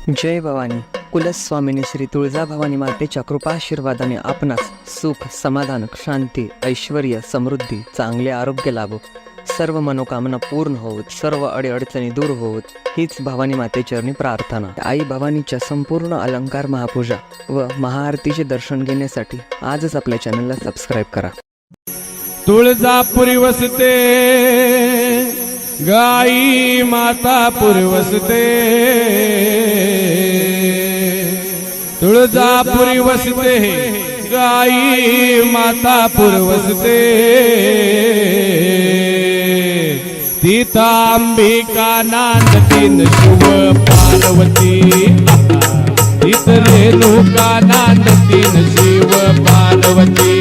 जय भवानी. कुलस्वामिनी श्री तुळजाभवानी मातेच्या कृपाशीर्वादाने आपणास सुख, समाधान, शांती, ऐश्वर्य, समृद्धी, चांगले आरोग्य लाभो, सर्व मनोकामना पूर्ण होत, सर्व अडीअडचणी दूर होत, हीच भवानी मातेचरणी प्रार्थना. आई भवानीच्या संपूर्ण अलंकार महापूजा व महाआरतीचे दर्शन घेण्यासाठी आजच आपल्या चॅनलला सबस्क्राईब करा. तुळजापुरी वसते गाई मातापुर वसते, तुळजापुरी वसते गाई मातापुर वसते, तिथं अंबिका नांदतीन शिव पार्वती, तिथं रेणुका नांदतीन शिव पार्वती,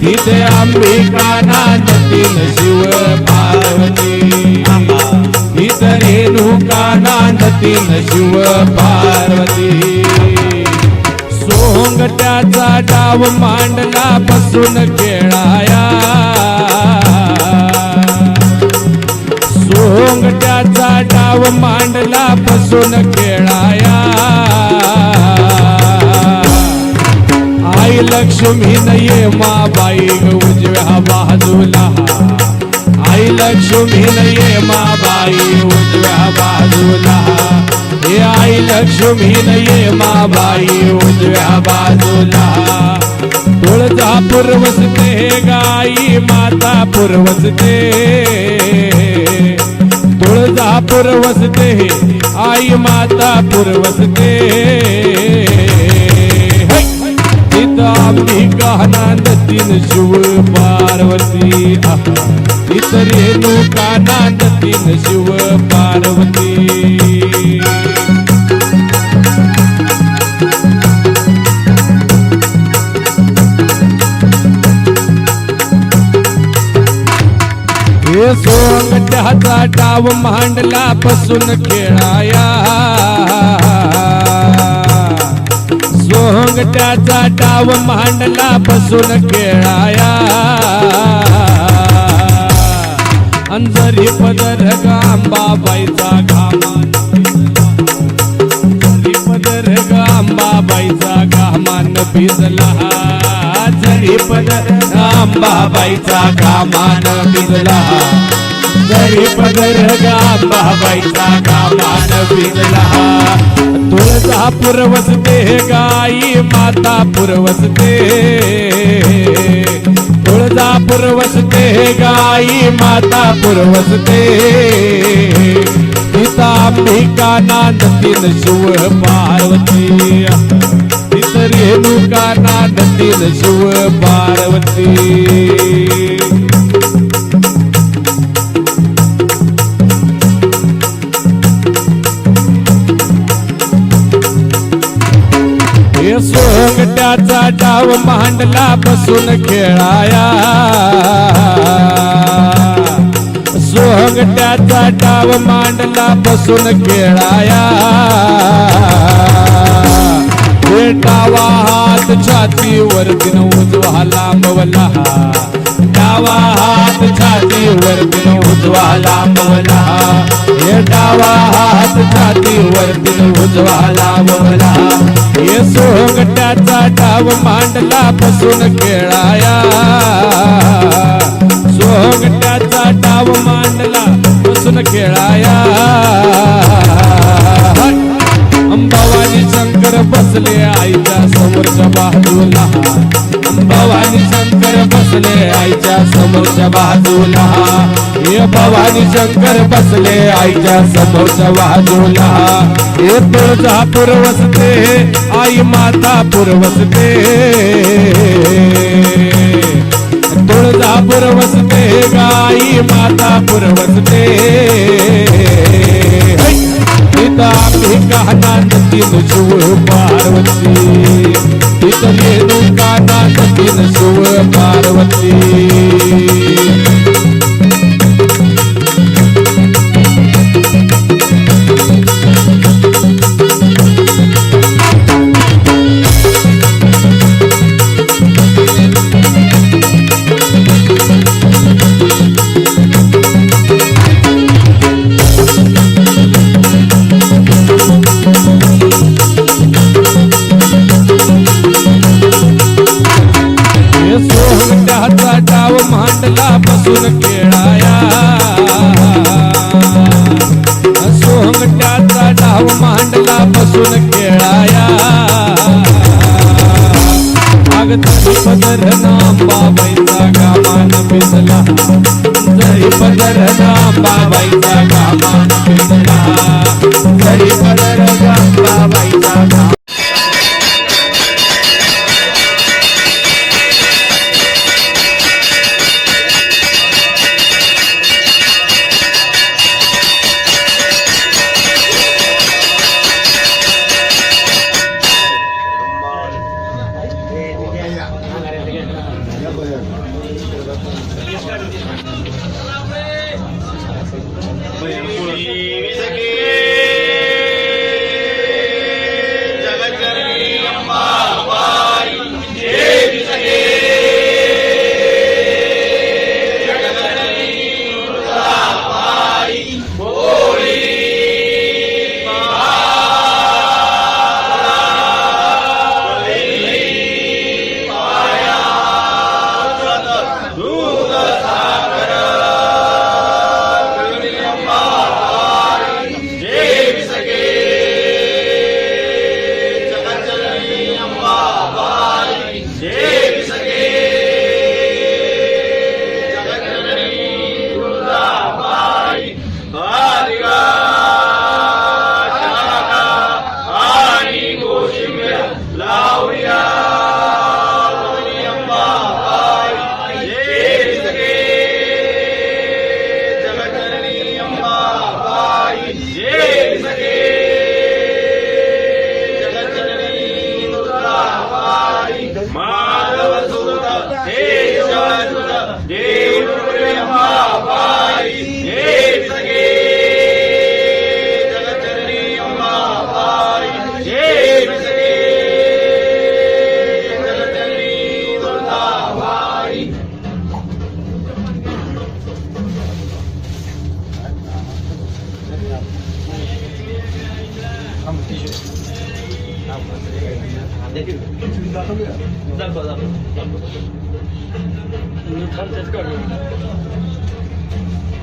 तिथे अंबिका नांदतीन शिव पार्वती, तिथे रेणुका नांदतीन शिव पार्वती. सोंगट्याचा डाव मांडला बसून खेळाया, सोंगट्याचा डाव मांडला बसून खेळाया, आई लक्ष्मी नये माबाई उजव्या बाजूला, आई लक्ष्मी नये माबाई उजव्या बाजूला, हे आई लक्ष्मी नये माबाई उजव्या बाजूला. तुळजापूर वसते गाई मातापुर वसते, तुळजापूर वसते आई मातापुर वसते, अंबिका नांदतीन शिव पार्वती, तिथं रेणुका नांदतीन शिव पार्वती. हे सोंगट्याचा डाव मांडला बसून खेळाया, सोंगट्याचा डाव मांडला बसून खेळाया, अंजरी पदर गांबाबाईचा घामान, अंजरी पदर गांबाबाईचा घामान भिजला, अंजरी पदर गांबाबाईचा घामान भिजला, अंजरी पदर गांबाबाईचा घामान भिजला. तुळजापूर वसते गाई मातापुर वसते, तुळजापूर वसते गाई मातापुर वसते, तिथं अंबिका नांदतीन शिव पार्वती, तिथं रेणुका नांदतीन शिव पार्वती. सोंगट्याचा डाव मांडला बसून खेळाया, सोंगट्याचा डाव मांडला बसून खेळाया, डावा हात छातीवर दिन उजवा लांबवला, डावा हात छातीवर दिन उजवा लांबवला, हे डावा हात छातीवर दिन उजवा लांबवला, हे सोंगट्याचा डाव मांडला बसून खेळाया, सोंगट्याचा डाव मांडला बसून खेळाया. भवानी शंकर बसले आईच्या समोरच्या बाजूला, भवानी शंकर बसले आईच्या समोरच्या बाजूला, हे भवानी शंकर बसले आईच्या समोरच्या बाजूला. हे तुळजापूर वसते आई मातापुर वसते, तुळजापूर वसते गाई मातापुर वसते, तिथं अंबिका नांदतीन शिव पार्वती, तिथं रेणुका नांदतीन शिव पार्वती. डाव मांडला बसून खेळाया अग तरी पदर नांबाबाईचा गामान पिसला तरी पदर नांबाबाईचा गामान पिसला तरी पदर नांबाबाईचा गामान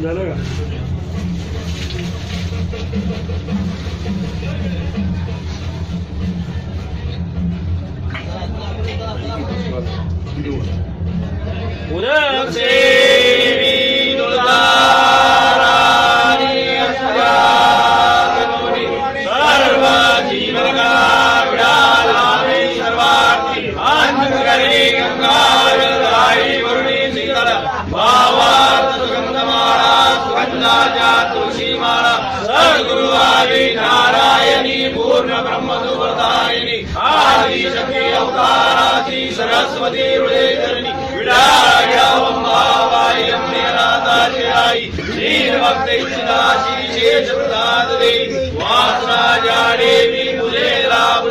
झालं का? सरस्वती हृदयधरणी विडाळ्यावंबाबाई अम्मेनाथाची आई दीनभक्त इच्छिताशी शेष प्रसाद देवी वासराजा देवी तुझे लाभ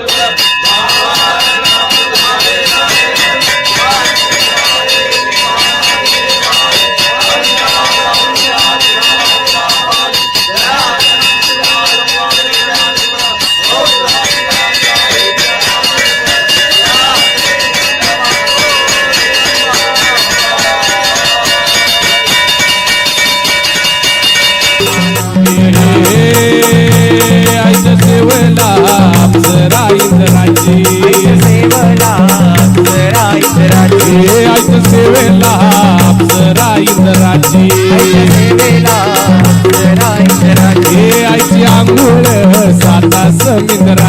आईची आंघोळ साता समिंद्रा